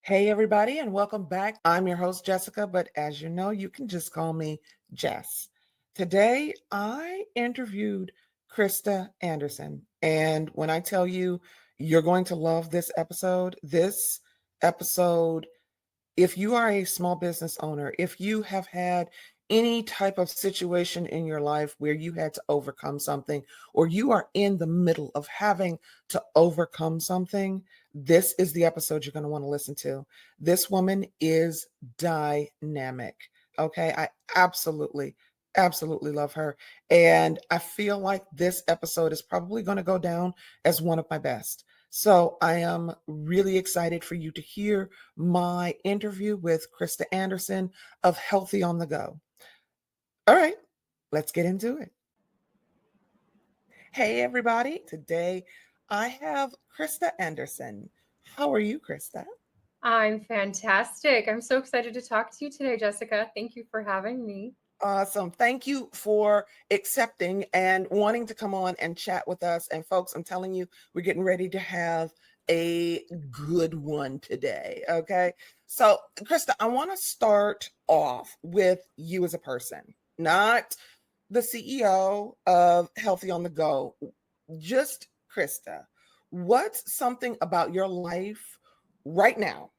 Hey, everybody, and welcome back. I'm your host, Jessica, but as you know, you can just call me Jess. Today, I interviewed Krista Anderson. And when I tell you, you're going to love this episode if you are a small business owner, if you have had any type of situation in your life where you had to overcome something, or you are in the middle of having to overcome something, this is the episode you're going to want to listen to. This woman is dynamic. Okay. I absolutely love her. And I feel like this episode is probably going to go down as one of my best. So I am really excited for you to hear my interview with Krista Anderson of Healthy on the Go. All right, let's get into it. Hey, everybody. Today I have Krista Anderson. How are you, Krista? I'm fantastic. I'm so excited to talk to you today, Jessica. Thank you for having me. Awesome. Thank you for accepting and wanting to come on and chat with us. And folks, I'm telling you, we're getting ready to have a good one today. Okay. So, Krista, I want to start off with you as a person, not the CEO of Healthy on the Go, just Krista. What's something about your life right now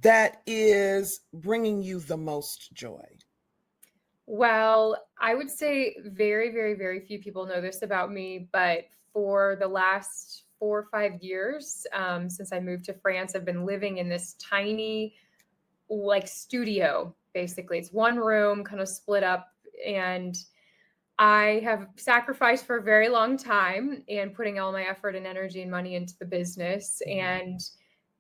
that is bringing you the most joy? Well, I would say very few people know this about me, but for the last 4 or 5 years, since I moved to France, I've been living in this tiny, like, studio. Basically, it's one room, kind of split up, and I have sacrificed for a very long time and putting all my effort and energy and money into the business. And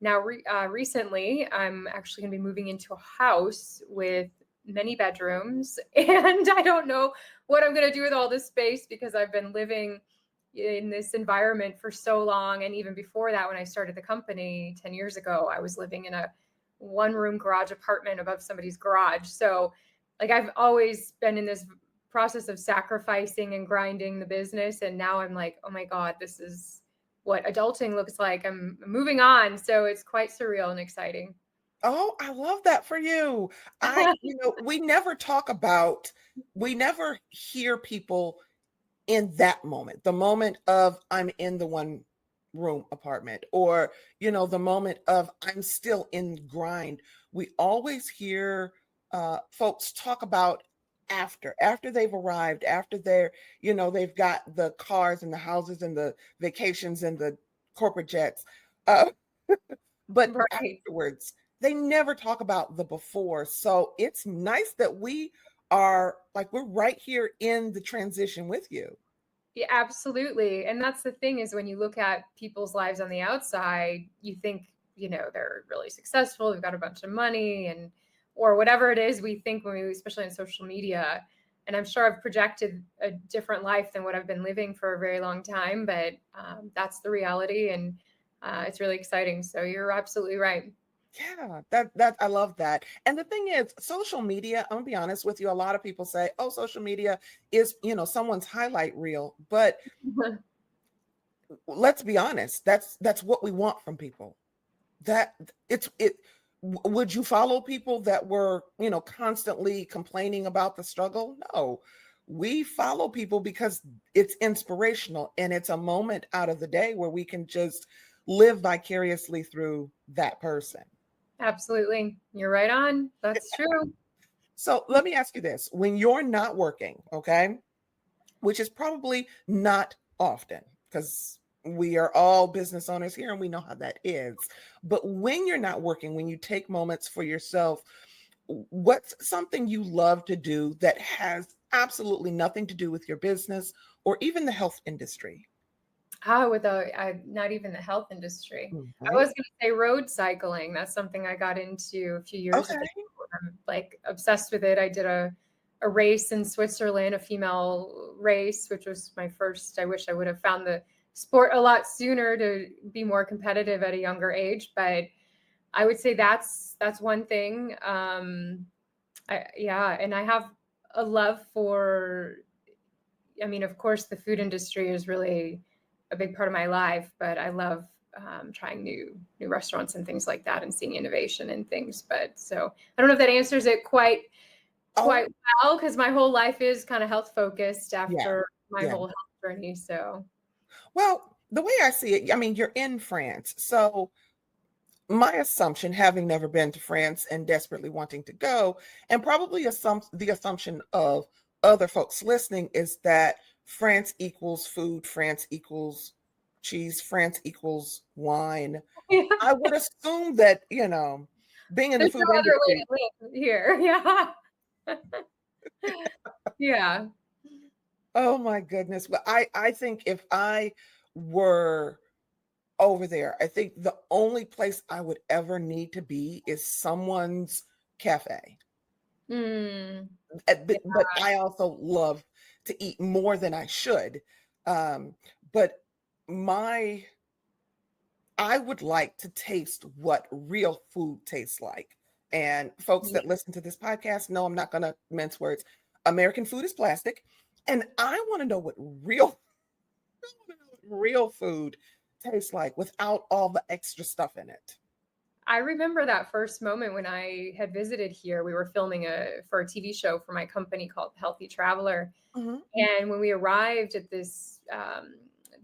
now, recently, I'm actually going to be moving into a house with many bedrooms. And I don't know what I'm going to do with all this space because I've been living in this environment for so long. And even before that, when I started the company 10 years ago, I was living in a one room garage apartment above somebody's garage. So, like, I've always been in this process of sacrificing and grinding the business. And now I'm like, oh my God, this is what adulting looks like. I'm moving on. So it's quite surreal and exciting. Oh, I love that for you. We never hear people in that moment, the moment of I'm in the one room apartment, or, the moment of I'm still in grind. We always hear folks talk about after they've arrived, after they've got the cars and the houses and the vacations and the corporate jets. Uh, but Right. afterwards, they never talk about the before. So it's nice that we're right here in the transition with you. Yeah, absolutely. And that's the thing is when you look at people's lives on the outside, you think, they're really successful, they've got a bunch of money and or whatever it is we think when we, especially on social media. And I'm sure I've projected a different life than what I've been living for a very long time, but that's the reality, and it's really exciting. So you're absolutely right. Yeah, that I love that. And the thing is, social media, I'm gonna be honest with you, a lot of people say, "Oh, social media is, someone's highlight reel." But let's be honest, that's what we want from people. That it's it Would you follow people that were, constantly complaining about the struggle? No. We follow people because it's inspirational and it's a moment out of the day where we can just live vicariously through that person. Absolutely. You're right on. That's true. So let me ask you this. When you're not working, okay, which is probably not often because we are all business owners here and we know how that is. But when you're not working, when you take moments for yourself, what's something you love to do that has absolutely nothing to do with your business or even the health industry? With not even the health industry. I Mhm. was going to say road cycling. That's something I got into a few years ago. Okay. I'm like obsessed with it. I did a race in Switzerland, a female race, which was my first. I wish I would have found the sport a lot sooner to be more competitive at a younger age. But I would say that's one thing. Yeah, and I have a love for. I mean, of course, the food industry is really a big part of my life, but I love trying new restaurants and things like that and seeing innovation and things. But so I don't know if that answers it quite Oh, well, because my whole life is kind of health focused yeah. after my Yeah. whole health journey. So Well, the way I see it, I mean, you're in France. So my assumption, having never been to France and desperately wanting to go, and probably the assumption of other folks listening is that France equals food, France equals cheese, France equals wine. yeah, I would assume that, being in the there's food no other way industry. to live here. Yeah. Yeah. Oh my goodness. Well, I think if I were over there, I think the only place I would ever need to be is someone's cafe. Mm, But I also love to eat more than I should. But my I would like to taste what real food tastes like. And folks yeah. that listen to this podcast know I'm not going to mince words. American food is plastic, and I want to know what real food tastes like without all the extra stuff in it. I remember that first moment when I had visited here. We were filming for a TV show for my company called Healthy Traveler. Mhm. And when we arrived at this,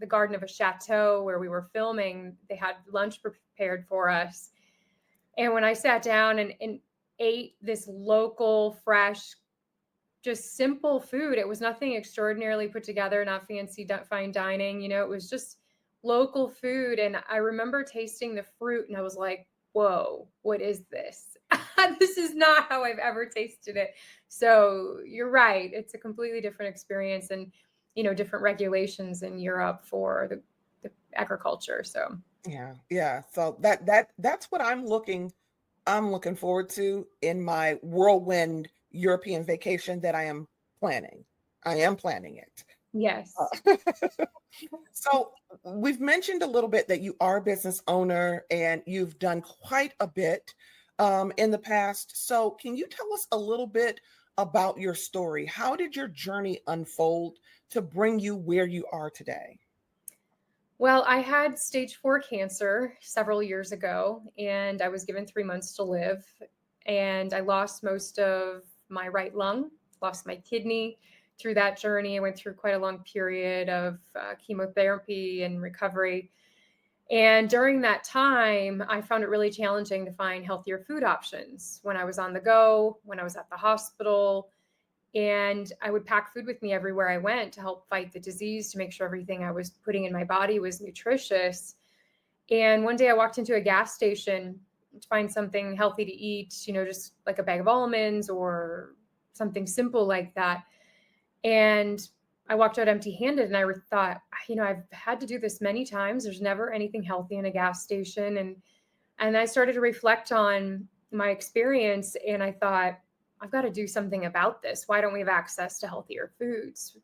the garden of a chateau where we were filming, they had lunch prepared for us. And when I sat down and ate this local, fresh, just simple food, it was nothing extraordinarily put together, not fancy fine dining. It was just local food. And I remember tasting the fruit and I was like, whoa, what is this? This is not how I've ever tasted it. So you're right. It's a completely different experience and, different regulations in Europe for the agriculture. So Yeah, yeah. So that's what I'm looking forward to in my whirlwind European vacation that I am planning. I am planning it. yes. Uh, so we've mentioned a little bit that you are a business owner and you've done quite a bit in the past. So can you tell us a little bit about your story? How did your journey unfold to bring you where you are today? Well, I had stage 4 cancer several years ago, and I was given 3 months to live. And I lost most of my right lung, lost my kidney through that journey. I went through quite a long period of chemotherapy and recovery. And during that time, I found it really challenging to find healthier food options when I was on the go, when I was at the hospital. And I would pack food with me everywhere I went to help fight the disease, to make sure everything I was putting in my body was nutritious. And one day I walked into a gas station to find something healthy to eat, just like a bag of almonds or something simple like that. And I walked out empty handed and I thought, I've had to do this many times. There's never anything healthy in a gas station. And I started to reflect on my experience and I thought, I've got to do something about this. Why don't we have access to healthier foods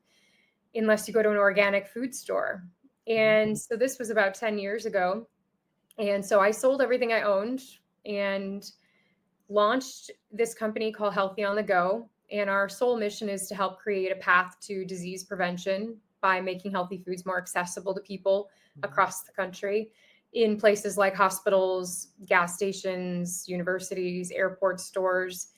unless you go to an organic food store? Mhm. And so this was about 10 years ago. And so I sold everything I owned and launched this company called Healthy on the Go. And our sole mission is to help create a path to disease prevention by making healthy foods more accessible to people Mhm. across the country in places like hospitals, gas stations, universities, airport stores.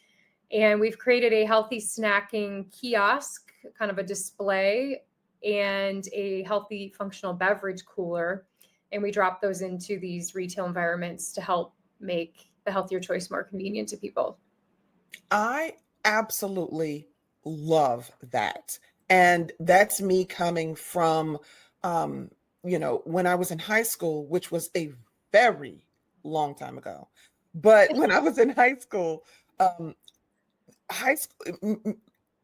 And we've created a healthy snacking kiosk, kind of a display, and a healthy functional beverage cooler. And we drop those into these retail environments to help make the healthier choice more convenient to people. I absolutely love that. And that's me coming from, um, when I was in high school, which was a very long time ago. But when I was in high school, um, high school,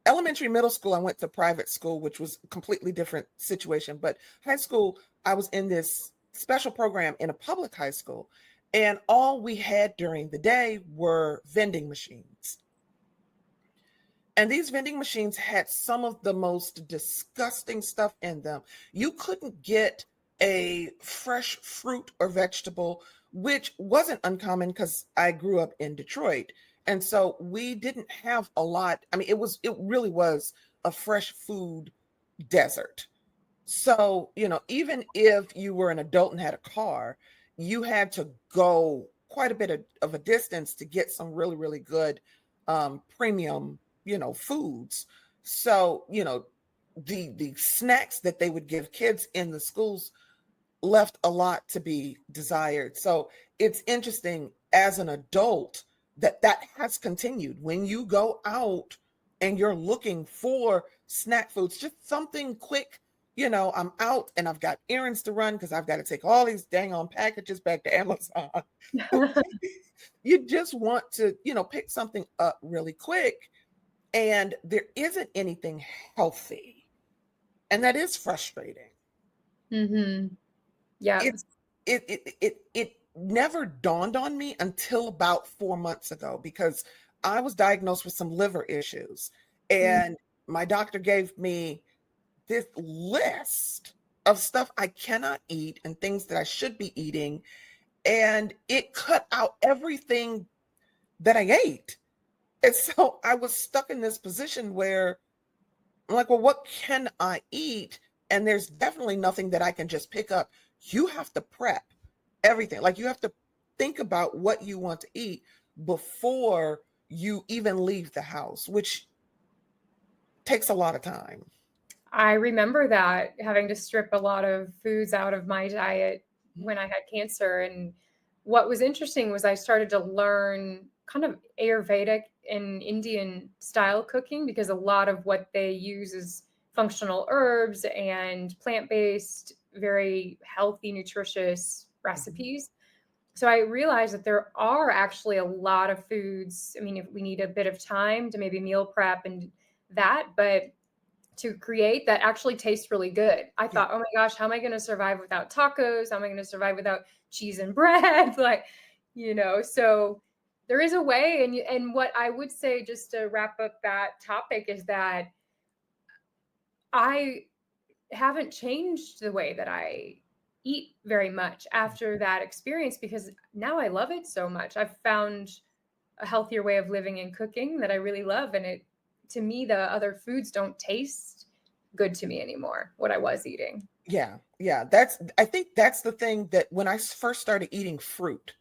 elementary, middle school, I went to private school, which was a completely different situation. But high school, I was in this special program in a public high school. And all we had during the day were vending machines. And these vending machines had some of the most disgusting stuff in them. You couldn't get a fresh fruit or vegetable, which wasn't uncommon because I grew up in Detroit. And so we didn't have a lot. I mean, it really was a fresh food desert. So, even if you were an adult and had a car, you had to go quite a bit of a distance to get some really, really good premium, foods. So, the snacks that they would give kids in the schools left a lot to be desired. So it's interesting as an adult that that has continued. When you go out and you're looking for snack foods, just something quick, I'm out and I've got errands to run because I've got to take all these dang on packages back to Amazon. You just want to, pick something up really quick, and there isn't anything healthy. And that is frustrating. Mm-hmm. Yeah. It it never dawned on me until about 4 months ago, because I was diagnosed with some liver issues, and my doctor gave me this list of stuff I cannot eat and things that I should be eating, and it cut out everything that I ate. And so I was stuck in this position where I'm like, well, what can I eat? And there's definitely nothing that I can just pick up. You have to prep everything. Like, you have to think about what you want to eat before you even leave the house, which takes a lot of time. I remember that, having to strip a lot of foods out of my diet Mhm. when I had cancer. And what was interesting was I started to learn kind of Ayurvedic and Indian style cooking, because a lot of what they use is functional herbs and plant-based, very healthy, nutritious Mhm. recipes. So I realized that there are actually a lot of foods. I mean, if we need a bit of time to maybe meal prep and that, but to create, that actually tastes really good. I Yeah. thought, oh my gosh, how am I going to survive without tacos? How am I going to survive without cheese and bread? Like, so there is a way. And what I would say, just to wrap up that topic, is that I haven't changed the way that I eat very much after that experience, because now I love it so much. I've found a healthier way of living and cooking that I really love. And to me, the other foods don't taste good to me anymore, what I was eating. Yeah. Yeah. I think that's the thing, that when I first started eating fruit,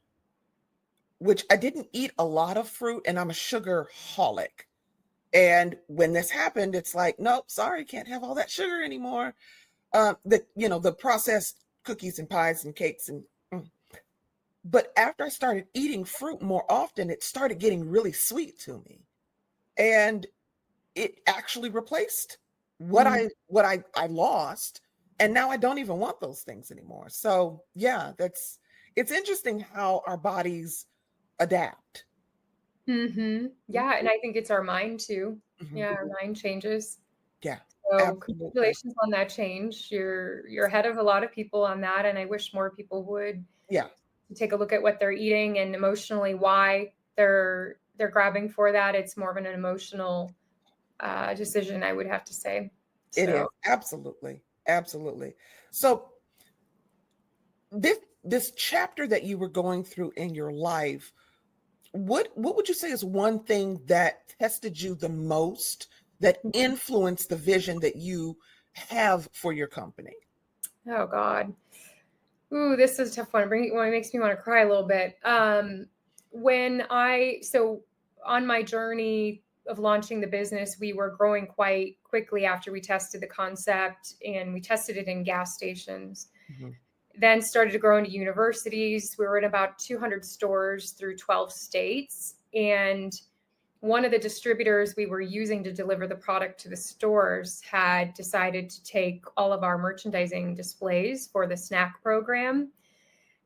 which I didn't eat a lot of fruit, and I'm a sugar holic. And when this happened, it's like, nope, sorry, can't have all that sugar anymore. The processed cookies and pies and cakes and but after I started eating fruit more often, it started getting really sweet to me. And it actually replaced what Mm. I lost. And now I don't even want those things anymore. So yeah, it's interesting how our bodies adapt. Mm-hmm. Yeah, and I think it's our mind too. Mhm. Yeah, our mind changes. Yeah, So absolutely. congratulations on that change. You're ahead of a lot of people on that, and I wish more people would Yeah, take a look at what they're eating and emotionally why they're grabbing for that. It's more of an emotional decision, I would have to say. it So is. Absolutely. Absolutely. So this chapter that you were going through in your life, what would you say is one thing that tested you the most, that influenced the vision that you have for your company? oh God. Ooh, this is a tough one. It makes me want to cry a little bit. So on my journey of launching the business, we were growing quite quickly after we tested the concept, and we tested it in gas stations. Mhm. Then started to grow into universities. We were in about 200 stores through 12 states. And one of the distributors we were using to deliver the product to the stores had decided to take all of our merchandising displays for the snack program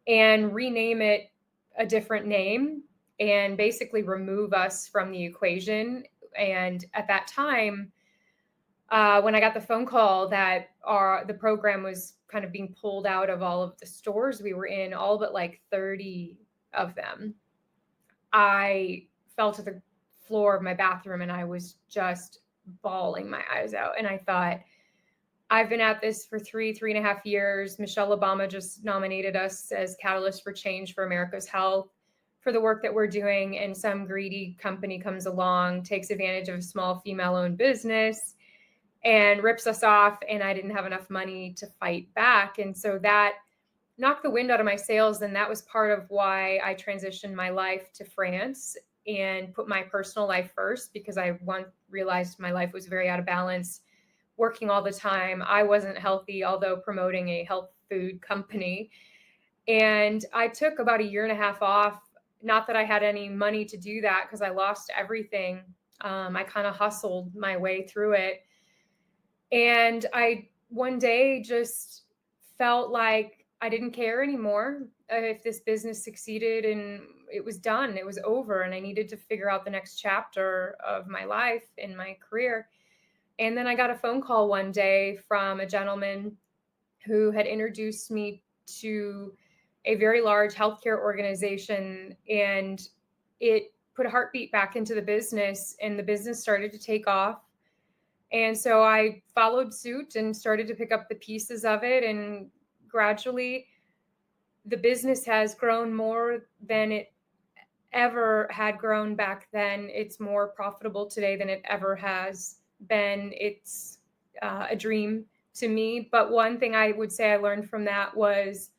and rename it a different name, and basically remove us from the equation. And at that time, when I got the phone call that the program was kind of being pulled out of all of the stores we were in, all but like 30 of them, I fell to the floor of my bathroom and I was just bawling my eyes out. And I thought, I've been at this for 3.5 years. Michelle Obama just nominated us as Catalyst for Change for America's Health for the work that we're doing. And some greedy company comes along, takes advantage of a small female owned business, and rips us off. And I didn't have enough money to fight back. And so that knocked the wind out of my sails. And that was part of why I transitioned my life to France and put my personal life first, because I realized my life was very out of balance, working all the time. I wasn't healthy, although promoting a health food company. And I took about a year and a half off. Not that I had any money to do that, because I lost everything. I kind of hustled my way through it. And I one day just felt like I didn't care anymore if this business succeeded, and it was done. It was over. And I needed to figure out the next chapter of my life in my career. And then I got a phone call one day from a gentleman who had introduced me to a very large healthcare organization, and it put a heartbeat back into the business, and the business started to take off. And so I followed suit and started to pick up the pieces of it, and gradually the business has grown more than it ever had grown back then. It's more profitable today than it ever has been. It's a dream to me. But one thing I would say I learned from that was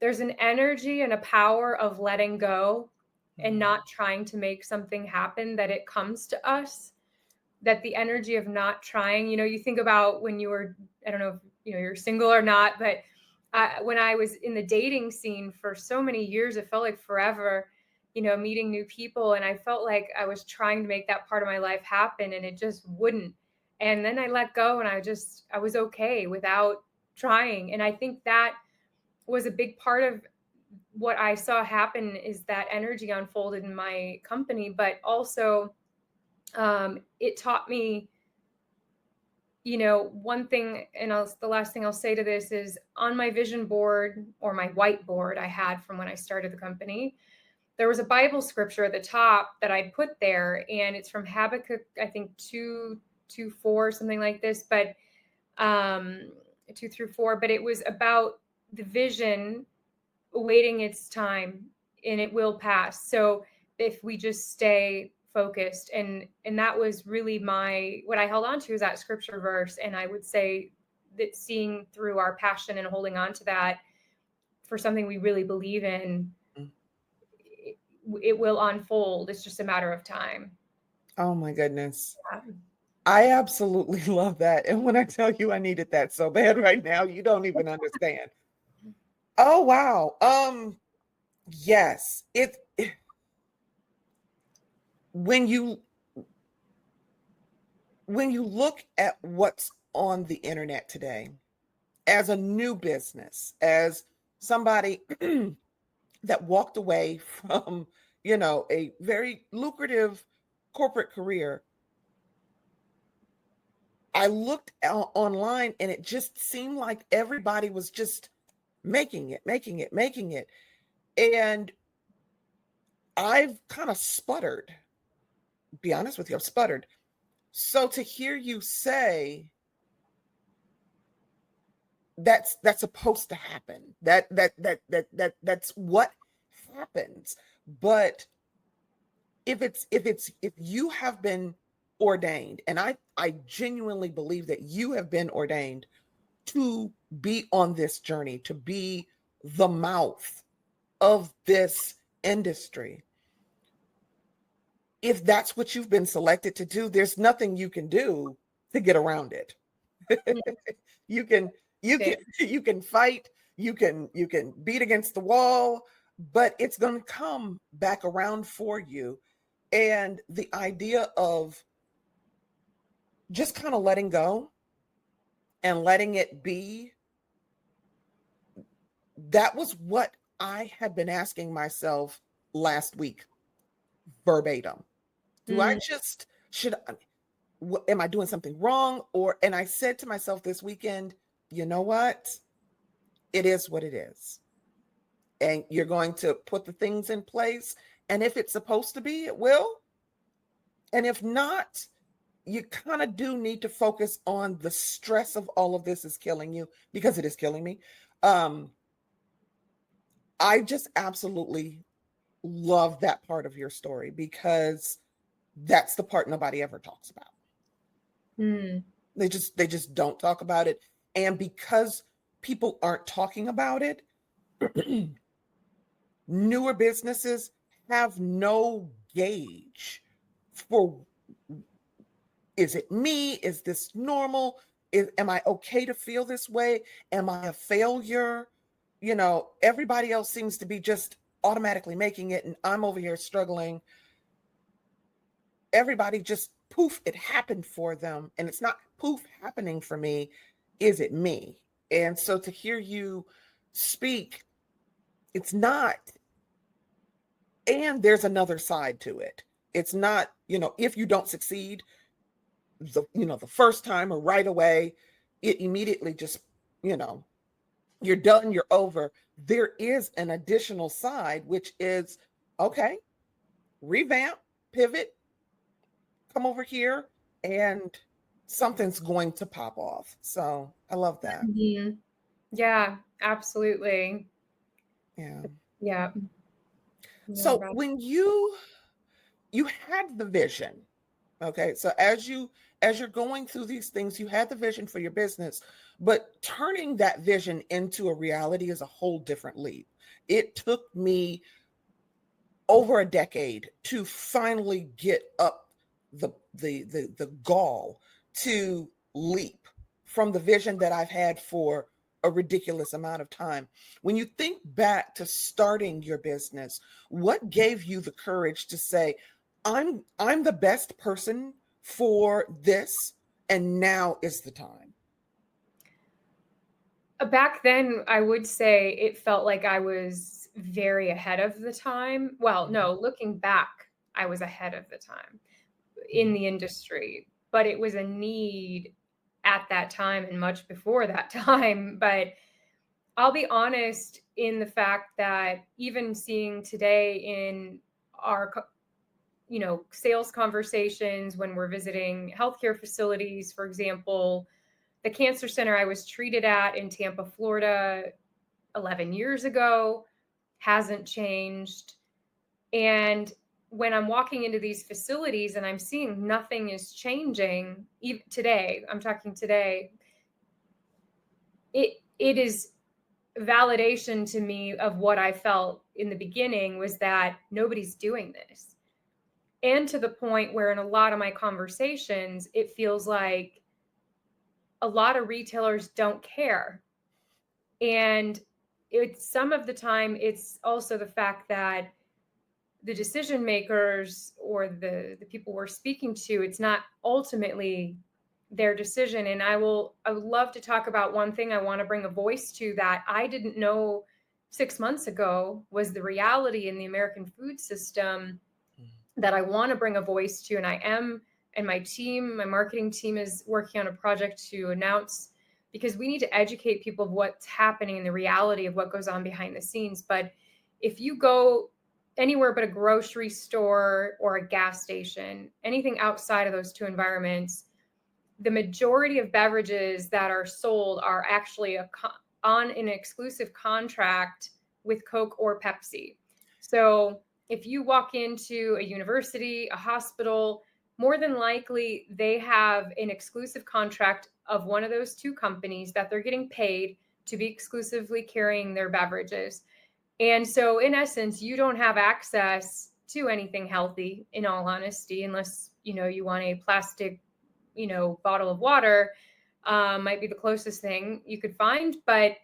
there's an energy and a power of letting go and not trying to make something happen, that it comes to us. That the energy of not trying, you think about when you were, I don't know if you're single or not, but when I was in the dating scene for so many years, it felt like forever, meeting new people. And I felt like I was trying to make that part of my life happen, and it just wouldn't. And then I let go, and I was okay without trying. And I think that was a big part of what I saw happen, is that energy unfolded in my company. But also, it taught me, one thing, and the last thing I'll say to this is, on my vision board, or my whiteboard I had from when I started the company, there was a Bible scripture at the top that I put there, and it's from Habakkuk, I think 2:4, something like this, but 2-4, but it was about the vision awaiting its time, and it will pass. So if we just stay focused, and that was really what I held on to, is that scripture verse. And I would say that seeing through our passion and holding on to that for something we really believe in, it will unfold. It's just a matter of time. Oh my goodness. Yeah. I absolutely love that. And when I tell you I needed that so bad right now, you don't even understand. Oh wow. Yes. When you look at what's on the internet today, as a new business, as somebody that walked away from, a very lucrative corporate career, I looked online, and it just seemed like everybody was just making it, making it, making it. And I've kind of sputtered, be honest with you, I've sputtered. So to hear you say that's supposed to happen, that's what happens. But if you have been ordained, and I genuinely believe that you have been ordained to be on this journey, to be the mouth of this industry. If that's what you've been selected to do, there's nothing you can do to get around it. you can you can fight, you can beat against the wall, but it's going to come back around for you. And the idea of just kind of letting go and letting it be, that was what I had been asking myself last week, verbatim. Do I just, am I doing something wrong? And I said to myself this weekend, you know what? It is what it is. And you're going to put the things in place. And if it's supposed to be, it will. And if not, you kind of do need to focus on the stress of all of this is killing you, because it is killing me. I just absolutely love that part of your story, because that's the part nobody ever talks about. They just don't talk about it. And because people aren't talking about it, newer businesses have no gauge for, is it me? Is this normal? Am I okay to feel this way? Am I a failure? Everybody else seems to be just automatically making it, and I'm over here struggling. Everybody just poof, it happened for them. And it's not poof happening for me. Is it me? And so to hear you speak, it's not. And there's another side to it. It's not, if you don't succeed the first time or right away, it immediately just, you know, you're done, you're over. There is an additional side, which is, okay, revamp, pivot, come over here, and something's going to pop off. So I love that. Mhm. Yeah, absolutely. Yeah. Yeah. No So doubt. when you had the vision, okay, so as you're going through these things, you had the vision for your business, but turning that vision into a reality is a whole different leap. It took me over a decade to finally get up the gall to leap from the vision that I've had for a ridiculous amount of time. When you think back to starting your business, what gave you the courage to say, I'm the best person for this, and now is the time? Back then, I would say it felt like I was very ahead of the time. Well, Mhm, no, looking back, I was ahead of the time in mhm, the industry, but it was a need at that time and much before that time. But I'll be honest in the fact that even seeing today in our sales conversations when we're visiting healthcare facilities, for example, the cancer center I was treated at in Tampa, Florida 11 years ago hasn't changed. And when I'm walking into these facilities and I'm seeing nothing is changing, even today, I'm talking today, it is validation to me of what I felt in the beginning was that nobody's doing this. And to the point where in a lot of my conversations, it feels like a lot of retailers don't care. And it's some of the time, it's also the fact that the decision makers or the people we're speaking to, it's not ultimately their decision. And I would love to talk about one thing I want to bring a voice to that I didn't know 6 months ago was the reality in the American food system that I want to bring a voice to. And I am, and my team, my marketing team is working on a project to announce, because we need to educate people of what's happening and the reality of what goes on behind the scenes. But if you go anywhere but a grocery store or a gas station, anything outside of those two environments, the majority of beverages that are sold are actually on an exclusive contract with Coke or Pepsi. So if you walk into a university, a hospital, more than likely they have an exclusive contract of one of those two companies that they're getting paid to be exclusively carrying their beverages. And so in essence, you don't have access to anything healthy, in all honesty, unless you want a plastic bottle of water. Might be the closest thing you could find. But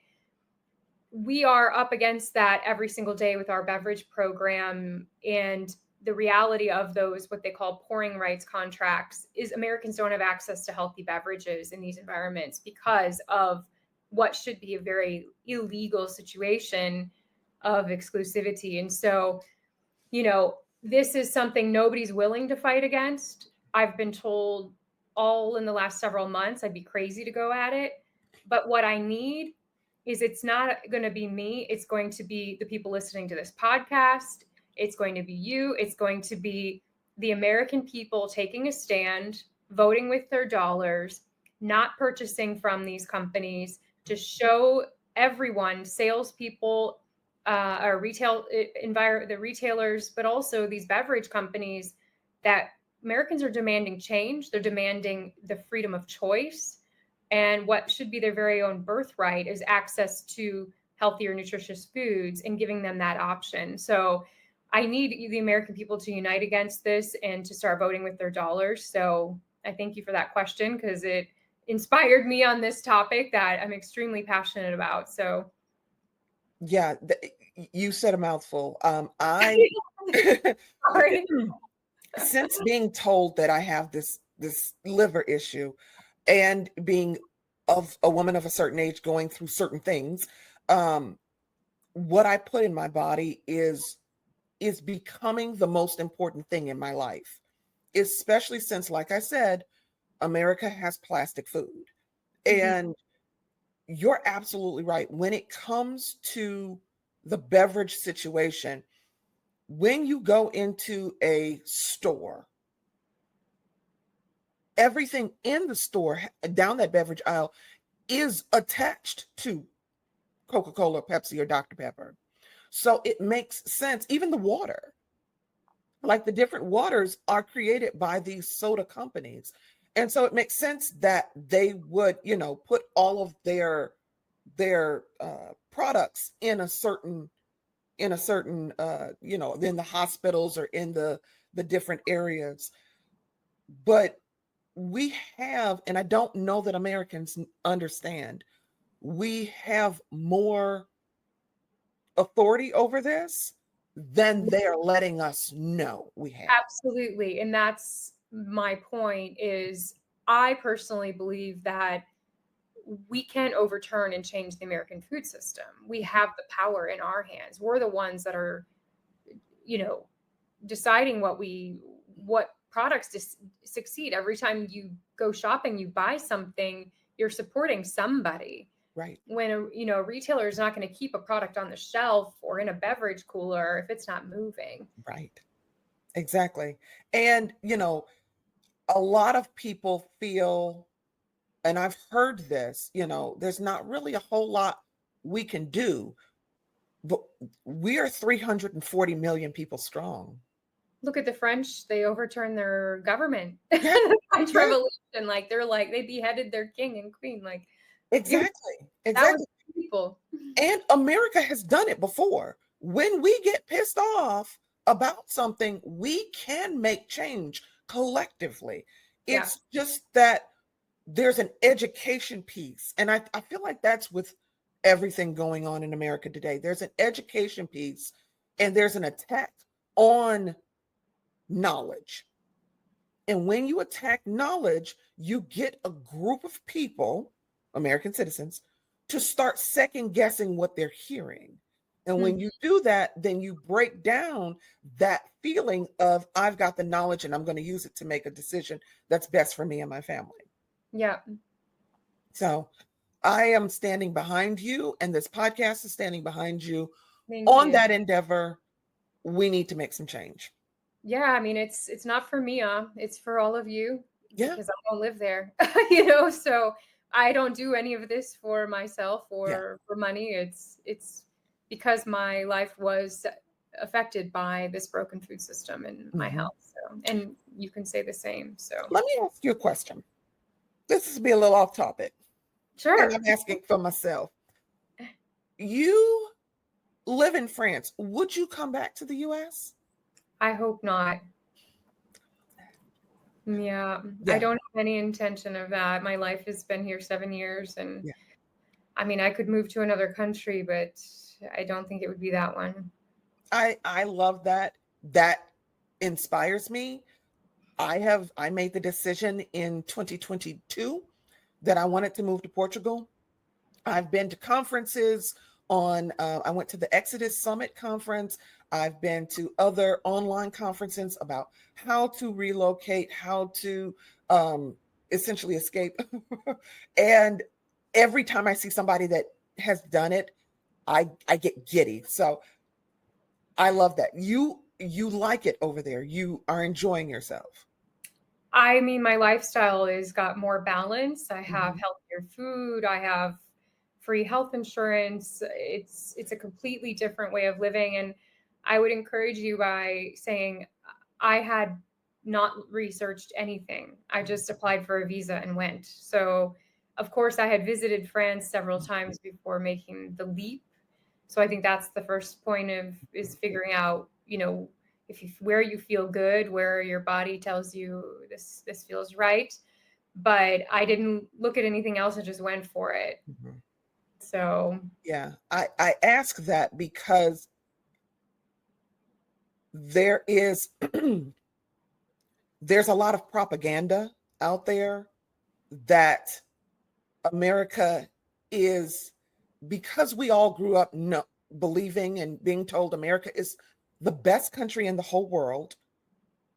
we are up against that every single day with our beverage program. And the reality of those, what they call pouring rights contracts, is Americans don't have access to healthy beverages in these environments because of what should be a very illegal situation of exclusivity. And so, this is something nobody's willing to fight against. I've been told all in the last several months I'd be crazy to go at it. But what I need is, it's not going to be me. It's going to be the people listening to this podcast. It's going to be you. It's going to be the American people taking a stand, voting with their dollars, not purchasing from these companies, to show everyone, salespeople, or the retailers, but also these beverage companies, that Americans are demanding change. They're demanding the freedom of choice. And what should be their very own birthright is access to healthier, nutritious foods and giving them that option. So I need the American people to unite against this and to start voting with their dollars. So I thank you for that question, because it inspired me on this topic that I'm extremely passionate about. So Yeah, you said a mouthful. I sorry. since being told that I have this liver issue and being of a woman of a certain age going through certain things, what I put in my body is becoming the most important thing in my life, especially since, like I said, America has plastic food. Mhm. And you're absolutely right. When it comes to the beverage situation, when you go into a store, everything in the store down that beverage aisle is attached to Coca-Cola, Pepsi, or Dr. Pepper. So it makes sense. Even the water, like the different waters are created by these soda companies. And so it makes sense that they would, put all of their products in the hospitals or in the different areas. But we have, and I don't know that Americans understand, we have more authority over this than they're letting us know we have. Absolutely. And that's my point, is I personally believe that we can't overturn and change the American food system. We have the power in our hands. We're the ones that are, you know, deciding what products succeed. Every time you go shopping, you buy something, you're supporting somebody. Right, When a retailer is not going to keep a product on the shelf or in a beverage cooler if it's not moving. right. Exactly. And, a lot of people feel, and I've heard this, there's not really a whole lot we can do, but we are 340 million people strong. Look at the French; they overturned their government. Yeah, The French yeah, Revolution, like they beheaded their king and queen. Like exactly. that was Exactly. people. And America has done it before. When we get pissed off about something, we can make change collectively. Yeah, It's just that there's an education piece. And I feel like that's with everything going on in America today. There's an education piece and there's an attack on knowledge. And when you attack knowledge, you get a group of people, American citizens, to start second guessing what they're hearing. And when mm, you do that, then you break down that feeling of, I've got the knowledge and I'm going to use it to make a decision that's best for me and my family. yeah. So I am standing behind you, and this podcast is standing behind you Thank on you. that endeavor. We need to make some change. Yeah, I mean, it's not for me, it's for all of you, Yeah. because I don't live there, so I don't do any of this for myself Yeah. or for money. It's because my life was affected by this broken food system and my Mhm. health. So, and you can say the same. So, Let me ask you a question. This is be a little off topic, and sure. I'm asking for myself. You live in France. Would you come back to the US? I hope not. Yeah, I Yeah. don't have any intention of that. My life has been here 7 years, and Yeah. I mean, I could move to another country, but I don't think it would be that one. I love that. That inspires me. I made the decision in 2022 that I wanted to move to Portugal. I've been to conferences I went to the Exodus Summit conference. I've been to other online conferences about how to relocate, how to essentially escape. And every time I see somebody that has done it, I get giddy. So I love that. You like it over there. You are enjoying yourself. I mean, my lifestyle is got more balance. I have Mhm. healthier food. I have free health insurance. It's a completely different way of living, and I would encourage you by saying I had not researched anything. I just applied for a visa and went. So, of course, I had visited France several times before making the leap. So I think that's the first point of is figuring out, if you where you feel good, where your body tells you this feels right. But I didn't look at anything else. I just went for it. Mhm. So Yeah, I ask that because there is there's a lot of propaganda out there that America is, because we all grew up believing and being told America is the best country in the whole world,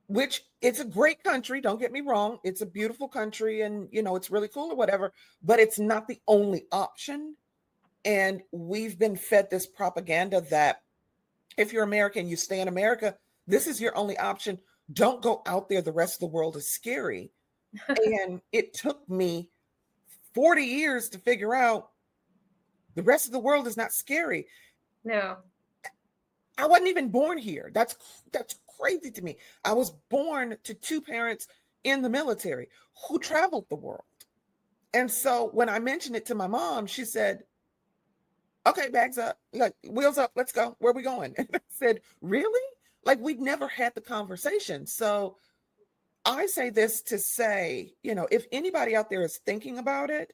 which it's a great country. Don't get me wrong. It's a beautiful country and, it's really cool or whatever, but it's not the only option. And we've been fed this propaganda that if you're American, you stay in America. This is your only option. Don't go out there. The rest of the world is scary. And it took me 40 years to figure out the rest of the world is not scary. no. I wasn't even born here. That's crazy to me. I was born to two parents in the military who traveled the world. And so when I mentioned it to my mom, she said, "Okay, bags up, like wheels up, let's go. Where are we going?" And I said, "Really?" Like we'd never had the conversation. So I say this to say, if anybody out there is thinking about it,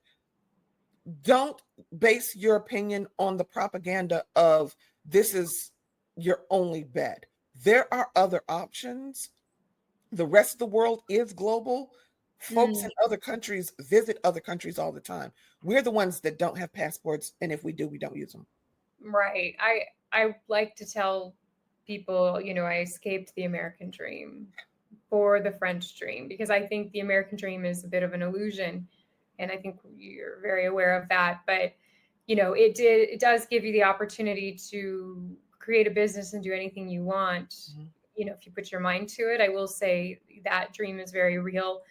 don't base your opinion on the propaganda of this is your only bet. There are other options. The rest of the world is global. Folks Mm, in other countries visit other countries all the time. We're the ones that don't have passports, and if we do, we don't use them. right. I like to tell people, I escaped the American dream for the French dream because I think the American dream is a bit of an illusion, and I think you're very aware of that. But it does give you the opportunity to create a business and do anything you want. Mhm. If you put your mind to it. I will say that dream is very real,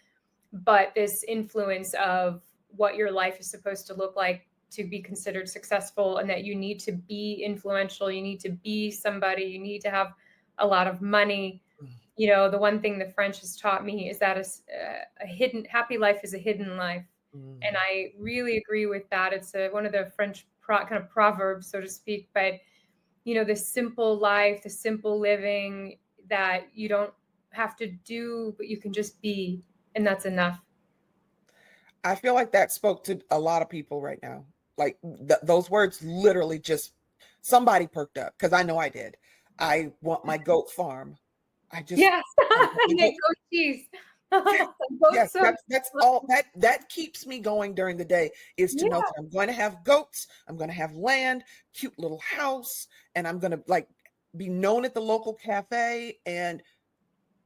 but this influence of what your life is supposed to look like to be considered successful, and that you need to be influential, you need to be somebody, you need to have a lot of money. The one thing the French has taught me is that a hidden happy life is a hidden life. And Mhm. I really agree with that. It's one of the French kind of proverbs, so to speak. But, the simple life, the simple living that you don't have to do, but you can just be, and that's enough. I feel like that spoke to a lot of people right now. Like those words literally just somebody perked up because I know I did. I want my goat farm. Yes. I want my Yeah, goat. goat cheese. Yes, Both yes, so that's all that keeps me going during the day is to know yeah. that I'm going to have goats, I'm going to have land, cute little house, and I'm going to like be known at the local cafe, and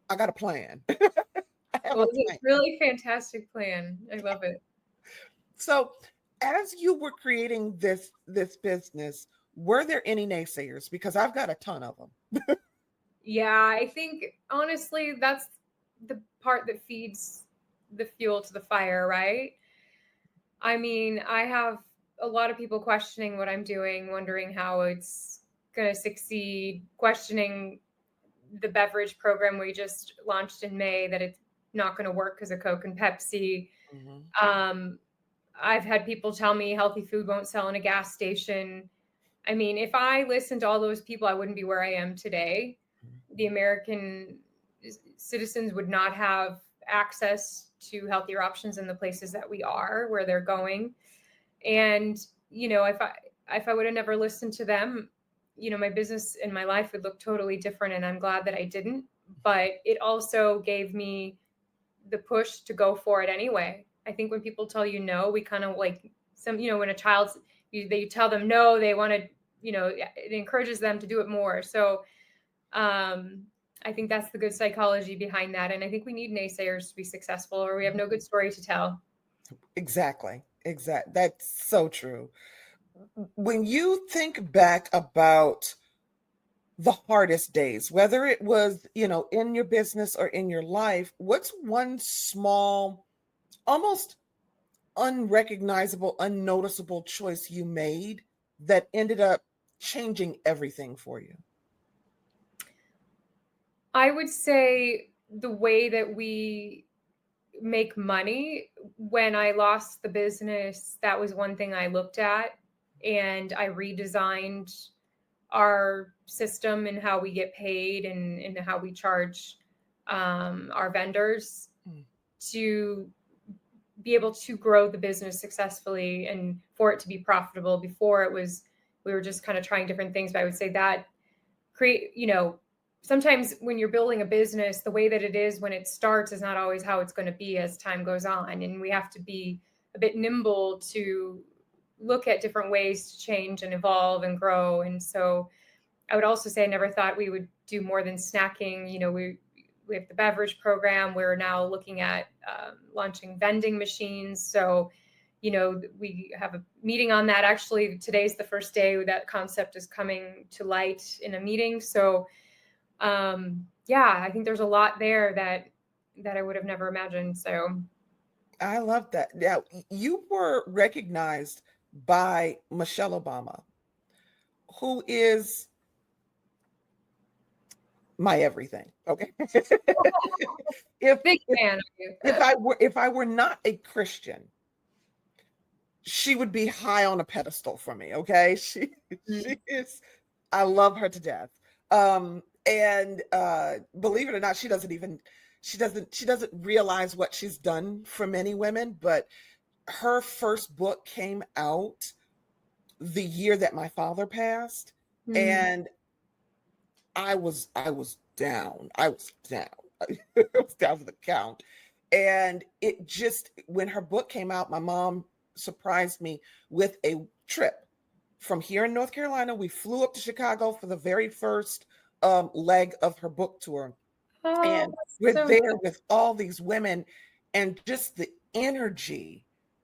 I got a plan. I have Well, a it's plan. a really fantastic plan. I love it. So, as you were creating this business, were there any naysayers? Because I've got a ton of them. Yeah, I think honestly, that's the part that feeds the fuel to the fire, right? I mean, I have a lot of people questioning what I'm doing, wondering how it's going to succeed, questioning the beverage program we just launched in May, that it's not going to work because of Coke and Pepsi. Mhm, Um, I've had people tell me healthy food won't sell in a gas station. I mean, if I listened to all those people, I wouldn't be where I am today. mhm, The American citizens would not have access to healthier options in the places that we are, where they're going. And if I would have never listened to them, my business and my life would look totally different. And I'm glad that I didn't. But it also gave me the push to go for it anyway. I think when people tell you no, we kind of like when a child's you tell them no, they want to, it encourages them to do it more. So um, I think that's the good psychology behind that. And I think we need naysayers to be successful, or we have mhm. no good story to tell. Exactly. Exact. That's so true. When you think back about the hardest days, whether it was, in your business or in your life, what's one small, almost unrecognizable, unnoticeable choice you made that ended up changing everything for you? I would say the way that we make money. When I lost the business, that was one thing I looked at, and I redesigned our system and how we get paid, and how we charge our vendors Mm. to be able to grow the business successfully and for it to be profitable. Before, it was, we were just kind of trying different things, but I would say that create, sometimes when you're building a business, the way that it is when it starts is not always how it's going to be as time goes on, and we have to be a bit nimble to look at different ways to change and evolve and grow. And so I would also say I never thought we would do more than snacking. We have the beverage program. We're now looking at launching vending machines. So, we have a meeting on that. Actually, today's the first day that concept is coming to light in a meeting. So, yeah, I think there's a lot there that I would have never imagined. So, I love that. Now, you were recognized by Michelle Obama, who is my everything. Okay. if big if fan of you. if I were not a Christian, she would be high on a pedestal for me. Okay. She is, I love her to death. And believe it or not, she doesn't realize what she's done for many women, but her first book came out the year that my father passed, Mm. and I was down. I was down. I was down for the count. And it just, when her book came out, my mom surprised me with a trip from here in North Carolina. We flew up to Chicago for the very first leg of her book tour. Oh, And that's we're so there with all these women, and just the energy,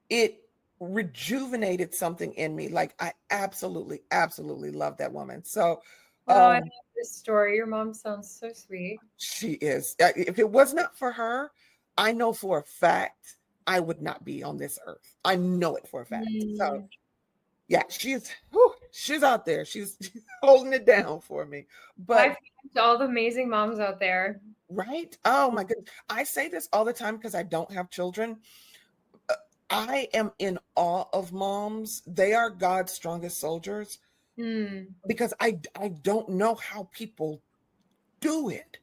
it rejuvenated something in me. Like, I absolutely, absolutely love that woman. So, Oh, I love um, this story. Your mom sounds so sweet. she is. If it was not for her, I know for a fact I would not be on this earth. I know it for a fact. So, Mm. yeah, she's out there. She's holding it down for me. High But five to all the amazing moms out there. right? Oh my goodness. I say this all the time because I don't have children. Uh, I am in awe of moms. They are God's strongest soldiers, Mm. because I don't know how people do it.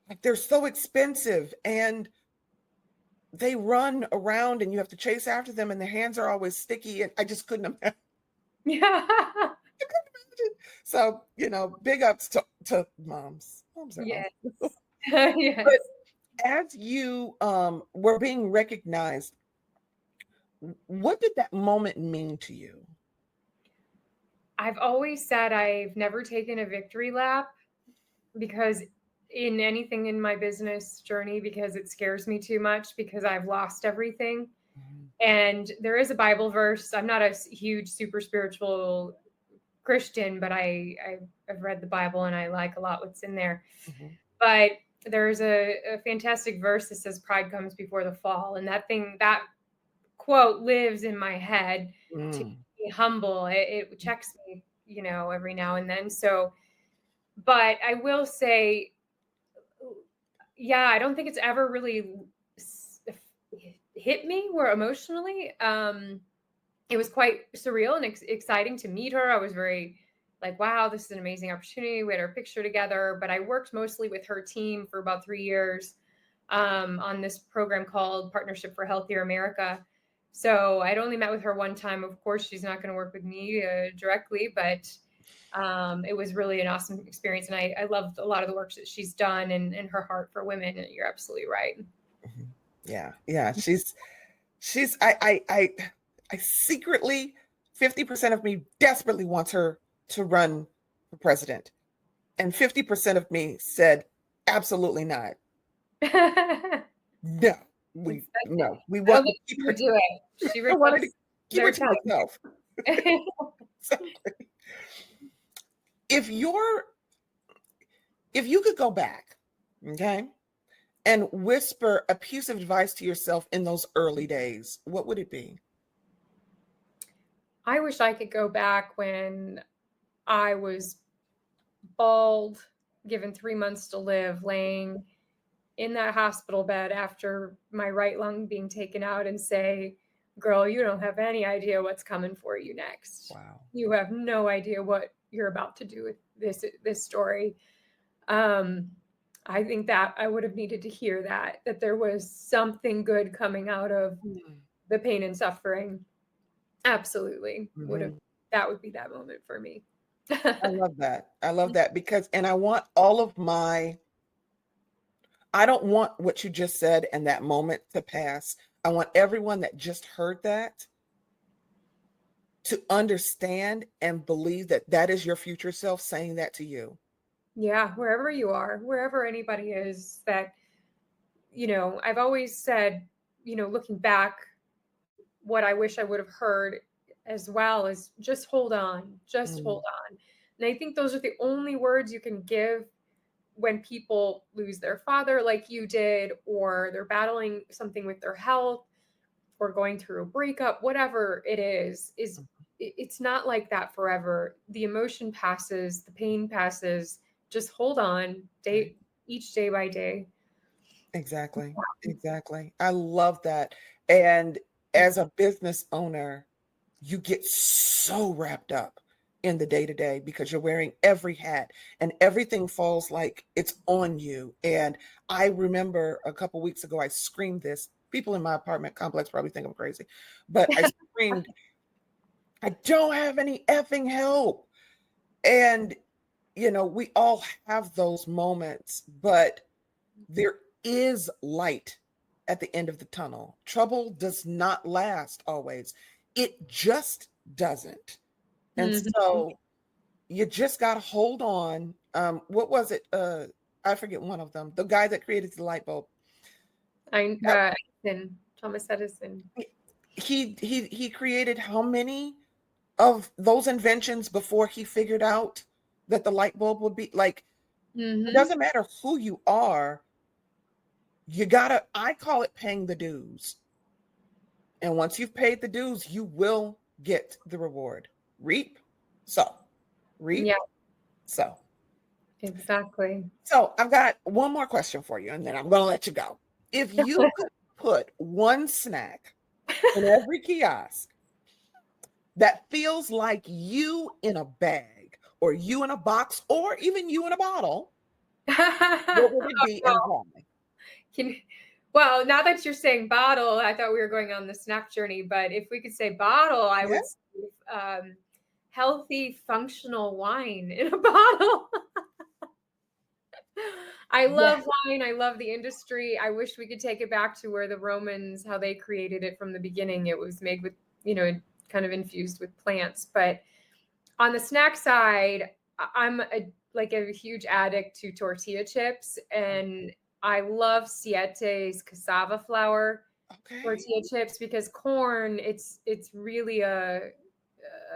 Like, they're so expensive, and they run around and you have to chase after them, and their hands are always sticky, and I just couldn't imagine. Yeah. So, big ups to moms. Moms are Yes. awesome. Yes. But as you were being recognized, what did that moment mean to you? I've always said I've never taken a victory lap, because in anything in my business journey, because it scares me too much, because I've lost everything. Mhm, And there is a Bible verse. I'm not a huge, super spiritual Christian, but I've read the Bible and I like a lot what's in there. mhm, But there's a fantastic verse that says pride comes before the fall. And that quote lives in my head to mm, be humble. It checks me, every now and then. So, but I will say, yeah, I don't think it's ever really hit me where emotionally. It was quite surreal and exciting to meet her. I was very like, wow, this is an amazing opportunity. We had our picture together, but I worked mostly with her team for about 3 years on this program called Partnership for Healthier America. So I'd only met with her one time. Of course, she's not going to work with me directly, but it was really an awesome experience. And I loved a lot of the work that she's done, and her heart for women. And you're absolutely right. mhm. Yeah, yeah. She's I secretly, 50% of me desperately wants her to run for president. And 50% of me said, absolutely not. No, we I don't want to think keep she her would do it. She I wanted to requests keep her their to time. myself. Exactly. If you're if you could go back, okay, and whisper a piece of advice to yourself in those early days, what would it be? I wish I could go back when I was bald, given 3 months to live, laying in that hospital bed after my right lung being taken out and say, girl, you don't have any idea what's coming for you next. Wow. You have no idea what you're about to do with this story. I think that I would have needed to hear that there was something good coming out of the pain and suffering. Absolutely would have, Mm-hmm. that would be that moment for me. I love that. I love that because, and I want all of my, I don't want what you just said and that moment to pass. I want everyone that just heard that to understand and believe that that is your future self saying that to you. Yeah, wherever you are, wherever anybody is, that, I've always said, looking back, what I wish I would have heard as well is just Mm, hold on. And I think those are the only words you can give when people lose their father, like you did, or they're battling something with their health, or going through a breakup, whatever it is it's not like that forever. The emotion passes, the pain passes. Just hold on, right. each day by day. Exactly. Exactly. I love that. And as a business owner, you get so wrapped up in the day to day because you're wearing every hat and everything falls like it's on you. And I remember a couple weeks ago, I screamed this. People in my apartment complex probably think I'm crazy, but I screamed, I don't have any effing help. And, we all have those moments, but there is light at the end of the tunnel. Trouble does not last always. It just doesn't. And Mhm. so you just got to hold on. What was it? I forget one of them. The guy that created the light bulb. I That- Edison, Thomas Edison. he created how many of those inventions before he figured out that the light bulb would be like, it Mhm. doesn't matter who you are, you gotta, I call it paying the dues. And once you've paid the dues, you will get the reward. Reap, so Yeah, reap, so. exactly. So I've got one more question for you, and then I'm going to let you go. If you could put one snack in every kiosk that feels like you in a bag, or you in a box, or even you in a bottle, what would it be and Oh, why? can well, now that you're saying bottle, I thought we were going on the snack journey, but if we could say bottle, I Yeah. would say, healthy, functional wine in a bottle. I Yeah. love wine. I love the industry. I wish we could take it back to where the Romans, how they created it from the beginning. It was made with, kind of infused with plants. But on the snack side, I'm like a huge addict to tortilla chips, and I love Siete's cassava flour Okay. tortilla chips because corn, it's really a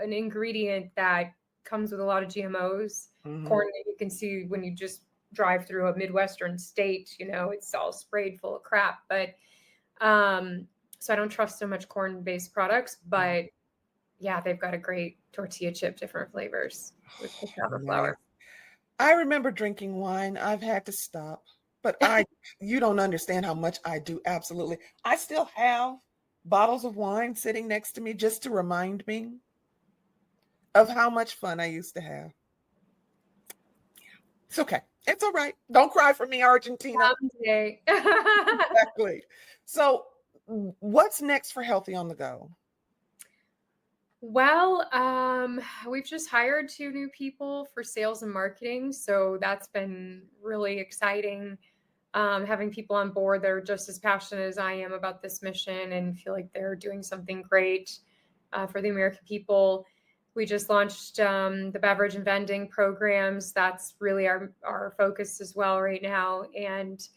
an ingredient that comes with a lot of GMOs. Hmm. Corn that you can see when you just drive through a Midwestern state, it's all sprayed full of crap. But so I don't trust so much corn-based products, but yeah, they've got a great tortilla chip, different flavors with cassava Nice. flour. I remember drinking wine. I've had to stop, but you don't understand how much I do. Absolutely. I still have bottles of wine sitting next to me just to remind me of how much fun I used to have. It's okay. It's all right. Don't cry for me, Argentina. Someday. Exactly. So, what's next for Healthy on the Go? Well, we've just hired 2 new people for sales and marketing, so that's been really exciting. Having people on board that are just as passionate as I am about this mission and feel like they're doing something great for the American people. We just launched the beverage and vending programs. That's really our focus as well right now. And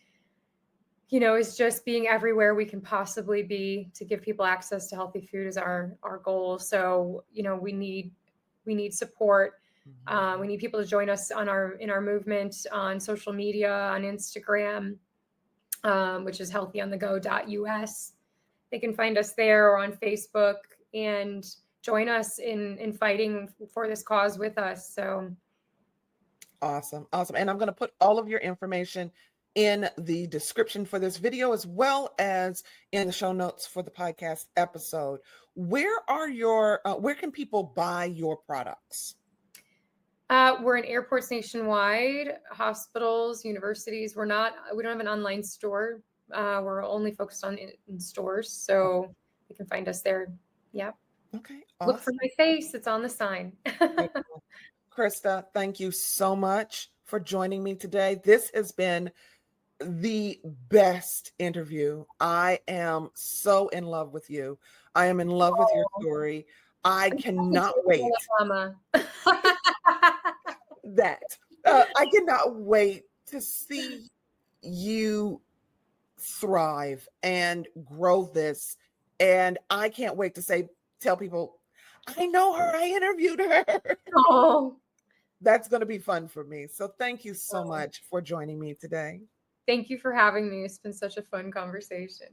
is just being everywhere we can possibly be to give people access to healthy food is our goal. So, we need support. We need people to join us in our movement on social media, on Instagram, which is healthyonthego.us. They can find us there or on Facebook and join us in fighting for this cause with us. So Awesome. Awesome. And I'm going to put all of your information in the description for this video, as well as in the show notes for the podcast episode. Where can people buy your products? We're in airports nationwide, hospitals, universities. We don't have an online store. We're only focused on in stores, so you can find us there. Yeah. Okay, Look for awesome. my face. It's on the sign. Krista, thank you so much for joining me today. This has been the best interview. I am so in love with you. I am in love with your Oh, story. I I'm cannot so wait Mama. that. I cannot wait to see you thrive and grow this. And I can't wait to tell people, I know her, I interviewed her. Oh, That's going to be fun for me. So thank you so oh. much for joining me today. Thank you for having me. It's been such a fun conversation.